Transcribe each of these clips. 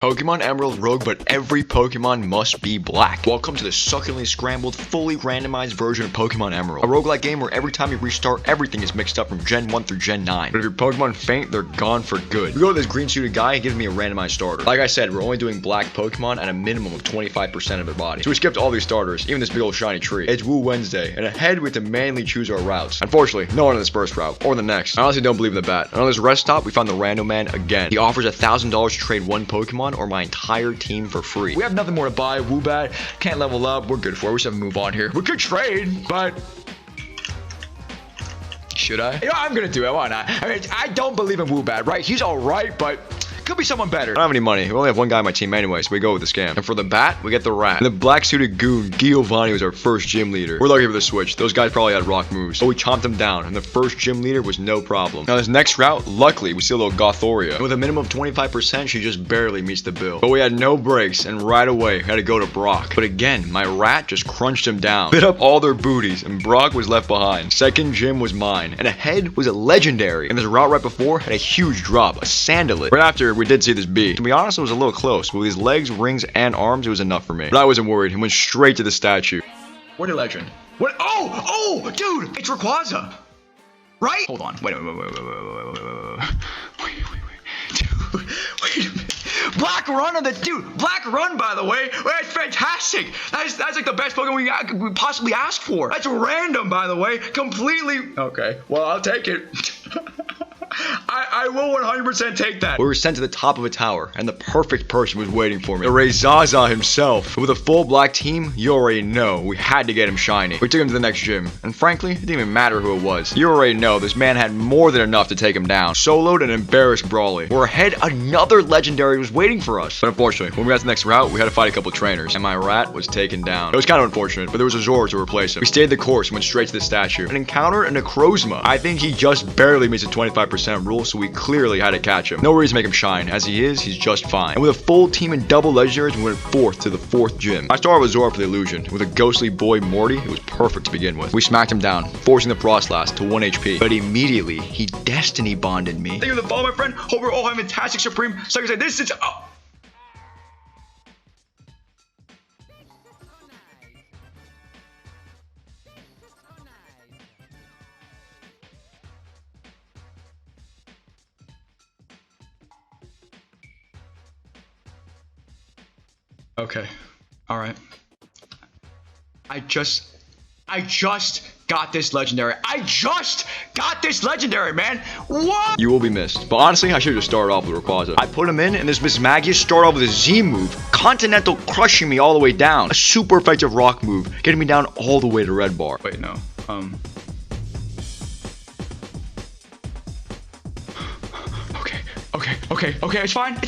Pokemon Emerald Rogue, but every Pokemon must be black. Welcome to the succulently scrambled, fully randomized version of Pokemon Emerald. A roguelike game where every time you restart, everything is mixed up from Gen 1 through Gen 9. But if your Pokemon faint, they're gone for good. We go to this green suited guy, he gives me a randomized starter. Like I said, we're only doing black Pokemon at a minimum of 25% of their body. So we skipped all these starters, even this big old shiny tree. It's Woo Wednesday, and ahead we have to manually choose our routes. Unfortunately, no one on this first route, or the next. I honestly don't believe in the bat. And on this rest stop, we found the Random Man again. He offers $1,000 to trade one Pokemon or my entire team for free. We have nothing more to buy. Woobat can't level up. We're good for it. We should have to move on here. We could trade, but should I? You know, I'm gonna do it. Why not? I mean, I don't believe in Woobat, right? He's all right, but could be someone better. I don't have any money. We only have one guy on my team anyway, so we go with the scam. And for the bat, we get the rat. And the black suited goon, Giovanni, was our first gym leader. We're lucky for the switch. Those guys probably had rock moves. But we chomped them down, and the first gym leader was no problem. Now this next route, luckily, we see a little Gothoria. And with a minimum of 25%, she just barely meets the bill. But we had no breaks, and right away, we had to go to Brock. But again, my rat just crunched him down. Bit up all their booties, and Brock was left behind. Second gym was mine. And ahead was a legendary. And this route right before had a huge drop, a Sandalit. Right after, we did see this bee. To be honest, it was a little close, but with his legs, rings, and arms, it was enough for me. But I wasn't worried. He went straight to the statue. What a legend. What? Oh, dude, it's Rayquaza. Right? Hold on. Wait. Dude, wait a minute. Black Run on the dude. Black Run, by the way. That's fantastic. That's like the best Pokemon we possibly ask for. That's random, by the way. Completely. Okay. Well, I'll take it. I will 100% take that. We were sent to the top of a tower, and the perfect person was waiting for me. The Rayquaza himself. With a full black team, you already know we had to get him shiny. We took him to the next gym, and frankly, it didn't even matter who it was. You already know this man had more than enough to take him down. Soloed and embarrassed Brawly. We're ahead, another legendary was waiting for us. But unfortunately, when we got to the next route, we had to fight a couple trainers, and my rat was taken down. It was kind of unfortunate, but there was a Zora to replace him. We stayed the course and went straight to the statue. An encounter and a Necrozma. I think he just barely meets the 25% rule, so we clearly had to catch him. No reason to make him shine. As he is, he's just fine. And with a full team and double legendaries, we went fourth to the fourth gym. I started with Zora for the illusion. With a ghostly boy Morty, it was perfect to begin with. We smacked him down, forcing the Frostlass to 1 HP. But immediately, he destiny bonded me. Thank you for the follow, my friend. Hope we're all having fantastic Supreme. So like I said, this is... Oh. Okay. All right. I just got this legendary. I just got this legendary, man. What? You will be missed. But honestly, I should have just started off with Rayquaza. I put him in, and this Miss Magius started off with a Z move. Continental crushing me all the way down. A super effective rock move, getting me down all the way to red bar. Wait, no. Okay, it's fine.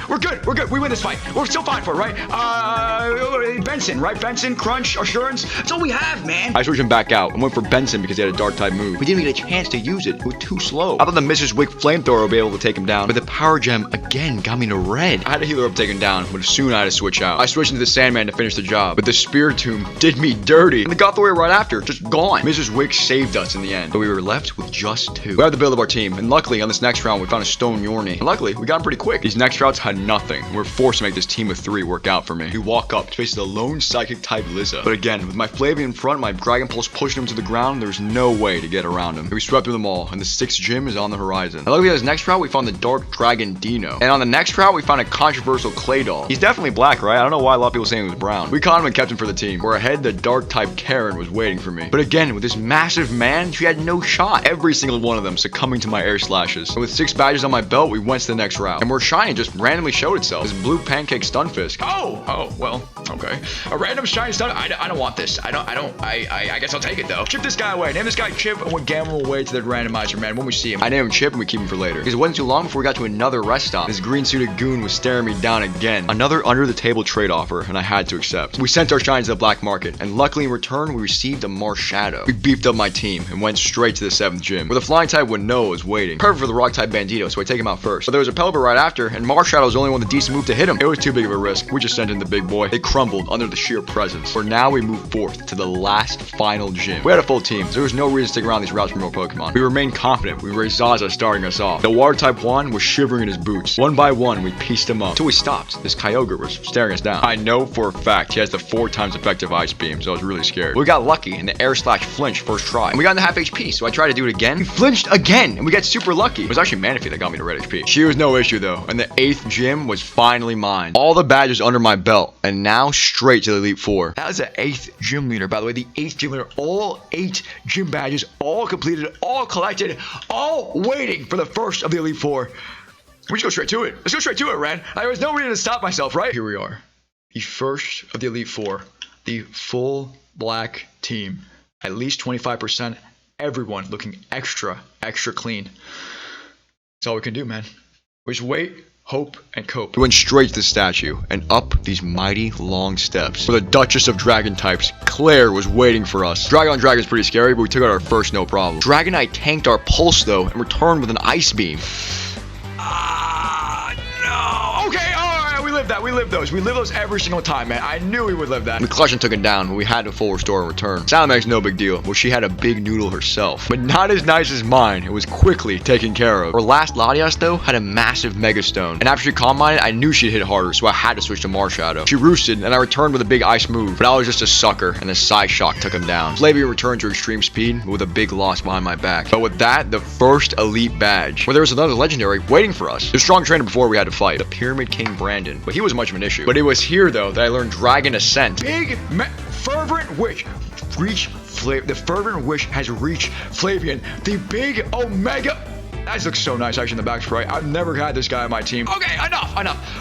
We're good. We win this fight. We're still fine for it, right? Benson, right? Benson, Crunch, Assurance. That's all we have, man. I switched him back out and went for Benson because he had a dark type move. We didn't even get a chance to use it. It was too slow. I thought the Mrs. Wick Flamethrower would be able to take him down, but the Power Gem again got me to red. I had to heal her up taken down, but soon I had to switch out. I switched into the Sandman to finish the job, but the Spiritomb did me dirty. And the Gothoria right after, just gone. Mrs. Wick saved us in the end, but we were left with just two. We had the build of our team, and luckily on this next round, we found a Stone Yorny. And luckily, we got him pretty quick. These next routes had nothing. We were forced to make this team of 3 work out for me. We walk up to face the lone psychic type Liza. But again, with my Flavia in front, my Dragon Pulse pushing him to the ground, there's no way to get around him. We swept through them all, and the 6th gym is on the horizon. And luckily on this next route, we found the Dark Dragon Dino. And on the next route, we found a controversial Claydol. He's definitely black, right? I don't know why a lot of people saying he was brown. We caught him and kept him for the team. Where ahead, the Dark type Karen was waiting for me. But again, with this massive man, she had no shot. Every single one of them succumbing to my air slashes. And with 6 badges on my belt, we went to the next route. And where shiny just randomly showed itself. This blue pancake Stunfisk. Oh, well, okay. A random shiny stun. I don't want this. I guess I'll take it though. Chip this guy away. Name this guy Chip, and we'll gamble away to the randomizer, man. When we see him, I name him Chip, and we keep him for later. Because it wasn't too long before we got to another rest stop. This green suited goon was staring me down again. Another under the table trade offer, and I had to accept. We sent our shines to the black market, and luckily in return, we received a Marshadow. We beefed up my team and went straight to the 7th gym, where the flying type Winnow was waiting. Perfect for the rock type Bandito, so I take take him out first. But there was a Pelipper right after, and Marshadow was the only one with a decent move to hit him. It was too big of a risk. We just sent in the big boy. They crumbled under the sheer presence. For now, we move forth to the last final gym. We had a full team, so there was no reason to stick around these routes for more Pokemon. We remained confident. We raised Zaza starting us off. The water type Juan was shivering in his boots. One by one, we pieced him up until we stopped. This Kyogre was staring us down. I know for a fact he has the 4 times effective Ice Beam, so I was really scared. We got lucky in the air slash flinch first try, and we got into half HP, so I tried to do it again. We flinched again, and we got super lucky. It was actually Manaphy that got me to red HP. She was no issue though, and the 8th gym was finally mine. All the badges under my belt, and now straight to the Elite Four. That was the 8th gym leader, by the way. The 8th gym leader, all 8 gym badges, all completed, all collected, all waiting for the first of the Elite Four. We just go straight to it. Let's go straight to it, Ren. There was no reason to stop myself, right? Here we are. The first of the Elite Four. The full black team. At least 25%. Everyone looking extra clean. That's all we can do, man. We just wait, hope, and cope. We went straight to the statue and up these mighty long steps. For the Duchess of Dragon types, Claire was waiting for us. Dragon on Dragon is pretty scary, but we took out our first no problem. Dragonite tanked our pulse though and returned with an Ice Beam. No. Okay, alright, we lived that. We lived those. We lived those every single time, man. I knew we would live that. We clutched and took it down, but we had to full restore and return. Salamang's no big deal. Well, she had a big noodle herself, but not as nice as mine. It was quickly taken care of. Our last Latias, though, had a massive Mega Stone, and after she calm minded, I knew she'd hit harder, so I had to switch to Marshadow. She roosted, and I returned with a big ice move, but I was just a sucker, and the Psy Shock took him down. Flavian returned to extreme speed, but with a big loss behind my back. But with that, the first elite badge, where there was another legendary waiting for us. The strong trainer before we had to fight, the Pyramid King Brandon, but he wasn't much of an issue. But it was here, though, that I learned Dragon Ascent. Fervent Wish. The Fervent Wish has reached Flavian. The big Omega. That looks so nice, actually, in the back sprite. I've never had this guy on my team. Okay, enough.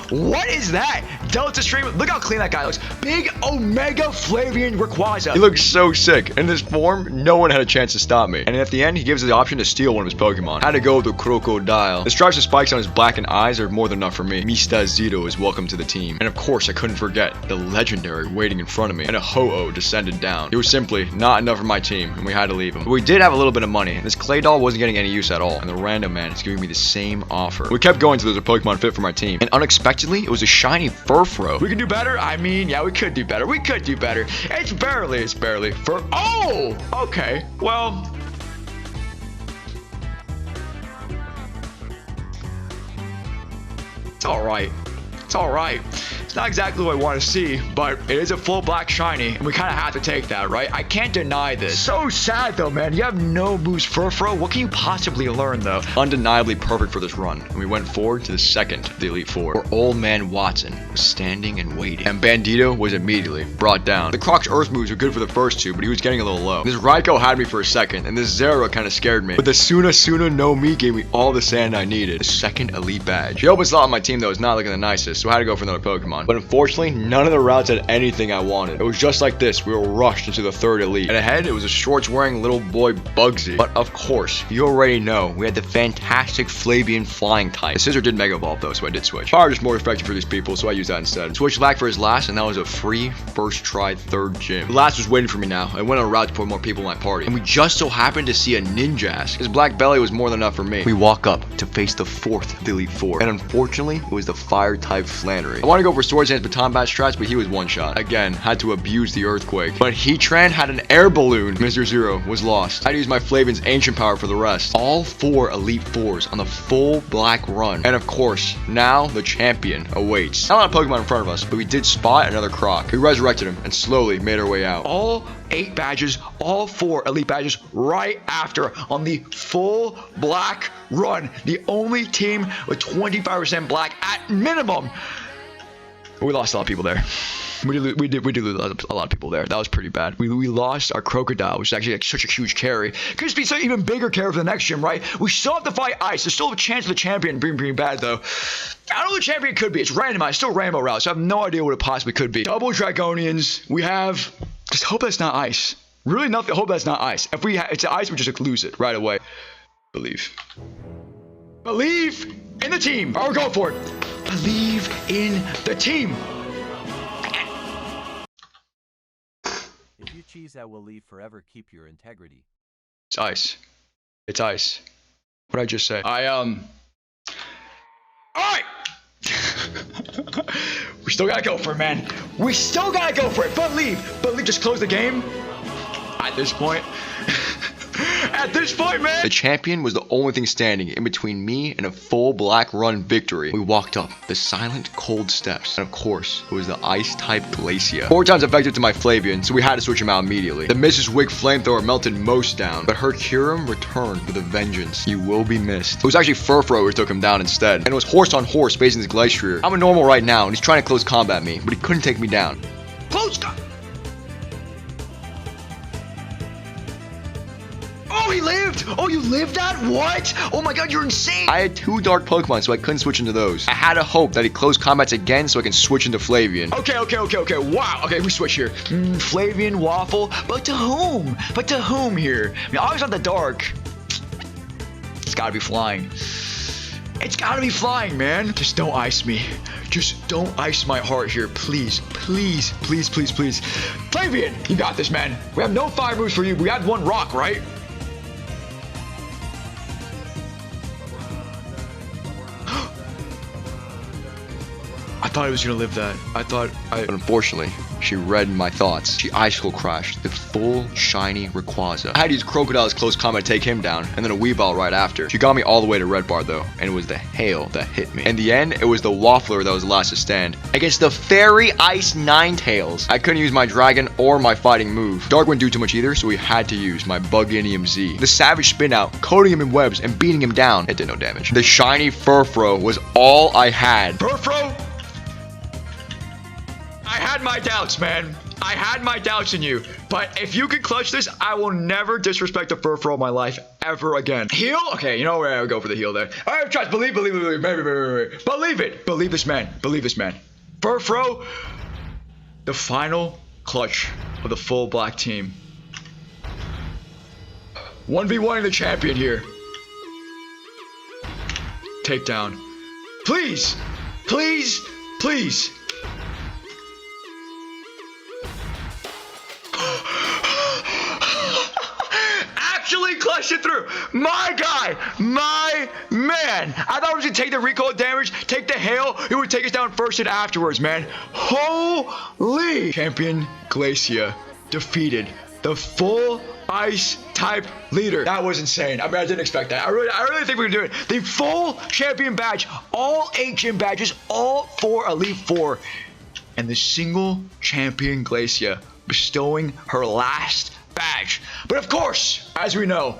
What is that? Delta Stream. Look how clean that guy looks. Big Omega Flavian Rayquaza. He looks so sick. In this form, no one had a chance to stop me. And at the end, he gives us the option to steal one of his Pokemon. Had to go with the Crocodile. The stripes and spikes on his blackened eyes are more than enough for me. Mista Zito is welcome to the team. And of course, I couldn't forget the legendary waiting in front of me. And a Ho-Oh descended down. It was simply not enough for my team, and we had to leave him. But we did have a little bit of money, and this Clay Doll wasn't getting any use at all. And the random man is giving me the same offer. We kept going till there's a Pokemon fit for my team, and unexpectedly, it was a shiny Furfrou. We could do better? I mean, yeah, we could do better. It's barely oh! Okay, well... It's alright. It's not exactly what I want to see, but it is a full black shiny, and we kind of have to take that, right? I can't deny this. So sad, though, man. You have no boost Furfrou. What can you possibly learn, though? Undeniably perfect for this run, and we went forward to the second of the Elite Four, where Old Man Watson was standing and waiting, and Bandito was immediately brought down. The Croc's Earth moves were good for the first two, but he was getting a little low. This Raikou had me for a second, and this Zera kind of scared me, but the Suna no Mi gave me all the sand I needed. The second Elite badge. The open slot on my team, though, is not looking the nicest, so I had to go for another Pokemon. But unfortunately, none of the routes had anything I wanted. It was just like this. We were rushed into the third elite. And ahead, it was a shorts-wearing little boy Bugsy. But of course, you already know, we had the fantastic Flavian flying type. The Scizor did Mega Evolve though, so I did switch. Power just more effective for these people, so I used that instead. Switched Lack for his last, and that was a free first try third gym. The last was waiting for me now. I went on a route to put more people in my party. And we just so happened to see a Ninjask. His black belly was more than enough for me. We walk up to face the fourth of the Elite Four. And unfortunately, it was the fire type Flannery. I want to go for Swords Dance Baton Bat strats, but he was one shot. Again, had to abuse the Earthquake. But Heatran had an air balloon. Mr. Zero was lost. I had to use my Flavian's ancient power for the rest. All 4 Elite Fours on the full black run. And of course, now the champion awaits. Not a lot of Pokemon in front of us, but we did spot another Croc. We resurrected him and slowly made our way out. All 8 badges, all 4 elite badges right after on the full black run. The only team with 25% black at minimum. We lost a lot of people there. We did lose a lot of people there. That was pretty bad. We lost our Crocodile, which is actually like such a huge carry. Could just be such even bigger carry for the next gym, right? We still have to fight Ice. There's still a chance of the champion being bad, though. I don't know what the champion could be. It's randomized. Still Rainbow Route, so I have no idea what it possibly could be. Double Dragonians. We have... Just hope that's not Ice. Really nothing. Hope that's not Ice. If it's Ice, we just lose it right away. Believe in the team. I'll go for it. Believe in the team. If you cheese that will leave forever, keep your integrity. It's Ice. It's Ice. What did I just say? Alright! We still gotta go for it, man. We still gotta go for it. Believe, just close the game. At this point. At this point, man. The champion was the only thing standing in between me and a full black run victory. We walked up the silent, cold steps. And of course, it was the ice-type Glacia. 4 times effective to my Flavian, so we had to switch him out immediately. The Mrs. Wick flamethrower melted most down, but her Curum returned with a vengeance. You will be missed. It was actually Furfro who took him down instead. And it was horse on horse facing his Glacier. I'm a normal right now, and he's trying to close combat me, but he couldn't take me down. Close combat! Oh, he lived! Oh, you lived that? What? Oh my god, you're insane! I had 2 dark Pokemon, so I couldn't switch into those. I had to hope that he closed combats again so I can switch into Flavian. Okay. Wow. Okay, we switch here. Flavian, Waffle. But to whom? here? I mean, always on the dark. It's gotta be flying. It's gotta be flying, man. Just don't ice me. Just don't ice my heart here, please. Flavian, you got this, man. We have no fire moves for you. We had 1 rock, right? I thought I was gonna live that. But unfortunately, she read my thoughts. She icicle crashed the full shiny Rayquaza. I had to use Crocodile's close combat to take him down, and then a Weavile right after. She got me all the way to Red Bar though, and it was the hail that hit me. In the end, it was the Waffler that was last to stand. Against the Fairy Ice Ninetales, I couldn't use my Dragon or my fighting move. Dark wouldn't do too much either, so we had to use my Buginium Z. The Savage Spin Out, coating him in webs and beating him down. It did no damage. The shiny Furfro was all I had. Furfro? I had my doubts, man. I had my doubts in you. But if you can clutch this, I will never disrespect a Furfro in my life ever again. Heal? Okay, you know where I would go for the heal there. All right, trust. Believe. Believe it. Believe this man. Furfro, the final clutch of the full black team. 1v1ing the champion here. Takedown. Please. Actually clutched it through. My guy, my man. I thought I was gonna take the recoil damage, take the hail. It would take us down first and afterwards, man. Holy! Champion Glacia defeated the full ice type leader. That was insane. I mean, I didn't expect that. I really think we can do it. The full champion badge, all 8 gym badges, all 4 Elite 4, and the single champion Glacia bestowing her last badge. But of course, as we know,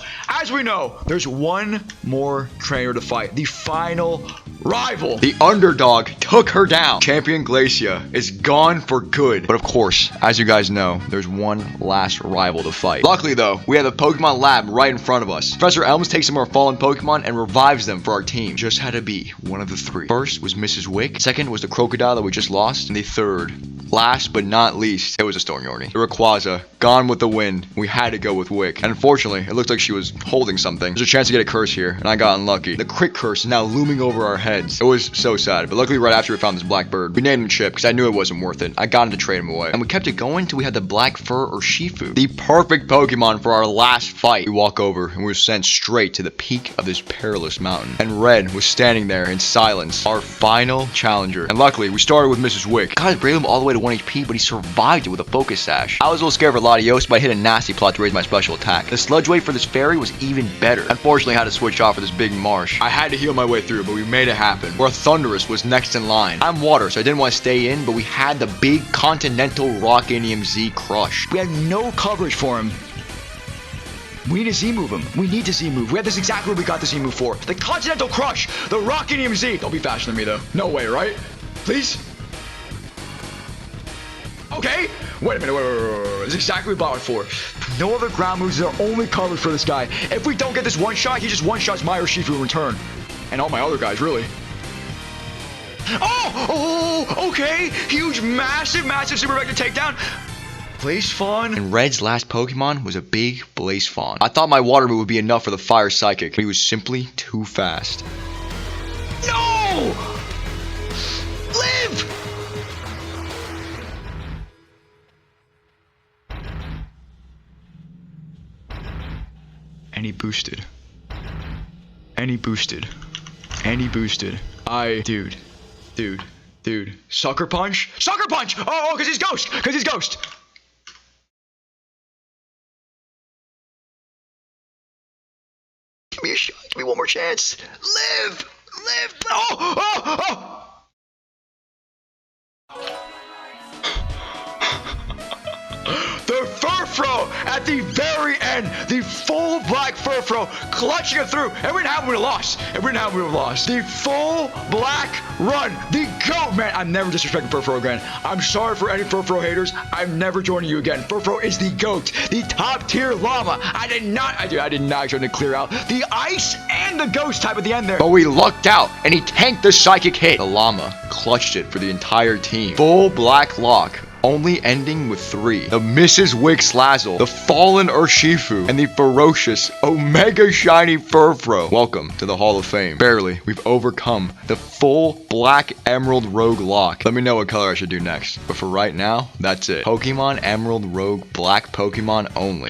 there's one more trainer to fight. The final rival. The underdog took her down. Champion Glacia is gone for good. But of course, as you guys know, there's one last rival to fight. Luckily though, we have the Pokemon lab right in front of us. Professor Elms takes some of our fallen Pokemon and revives them for our team. Just had to be one of the 3. First was Mrs. Wick. Second was the Crocodile that we just lost. And the third, last but not least, it was a Stormyorny. The Rayquaza, gone with the wind. We had to go with Wick. And unfortunately, it looked like she was holding something. There's a chance to get a curse here, and I got unlucky. The crit curse is now looming over our heads. It was so sad, but luckily right after we found this black bird, we named him Chip because I knew it wasn't worth it. I got him to trade him away. And we kept it going till we had the black fur or Shifu. The perfect Pokemon for our last fight. We walk over and we were sent straight to the peak of this perilous mountain. And Red was standing there in silence, our final challenger. And luckily, we started with Mrs. Wick. Got his Breloom all the way to 1 HP, but he survived it with a Focus Sash. I was a little scared for Latios, but I hit a nasty plot to raise my special attack. The sludge wave for this fairy was even better. Unfortunately, I had to switch off for this big marsh. I had to heal my way through, but we made it happen. Where Thunderous was next in line. I'm water, so I didn't want to stay in, but we had the big Continental Rockinium Z crush. We had no coverage for him. We need to Z-move him. We need to Z-move. We had this exactly what we got the Z-move for. The Continental Crush. The Rockinium Z. Don't be faster than me, though. No way, right? Please? Okay. Wait a minute. Wait. This is exactly what we bought it for. No other ground moves are only covered for this guy. If we don't get this one shot, he just one-shots my Urshifu in return. And all my other guys, really. Oh, okay. Huge, massive super vector takedown. Blaze Fawn. And Red's last Pokemon was a big Blaze Fawn. I thought my water move would be enough for the Fire Psychic, but he was simply too fast. No! Live! And he boosted. And he boosted. And he boosted. Dude. Sucker Punch? Sucker Punch! Oh, because he's Ghost! Give me a shot. Give me one more chance. Live! Oh! The Furfro at the very end, the full black Furfro clutching it through. If we didn't have him, we would have lost. The full black run, the GOAT, man. I'm never disrespecting Furfro again. I'm sorry for any Furfro haters. I'm never joining you again. Furfro is the GOAT, the top tier llama. I did not try to clear out the ice and the ghost type at the end there. But we lucked out and he tanked the psychic hit. The llama clutched it for the entire team. Full black lock. Only ending with 3. The Mrs. Wix Lazzle, the Fallen Urshifu, and the ferocious Omega Shiny Furfro. Welcome to the Hall of Fame. Barely, we've overcome the full Black Emerald Rogue Lock. Let me know what color I should do next. But for right now, that's it. Pokemon Emerald Rogue Black Pokemon only.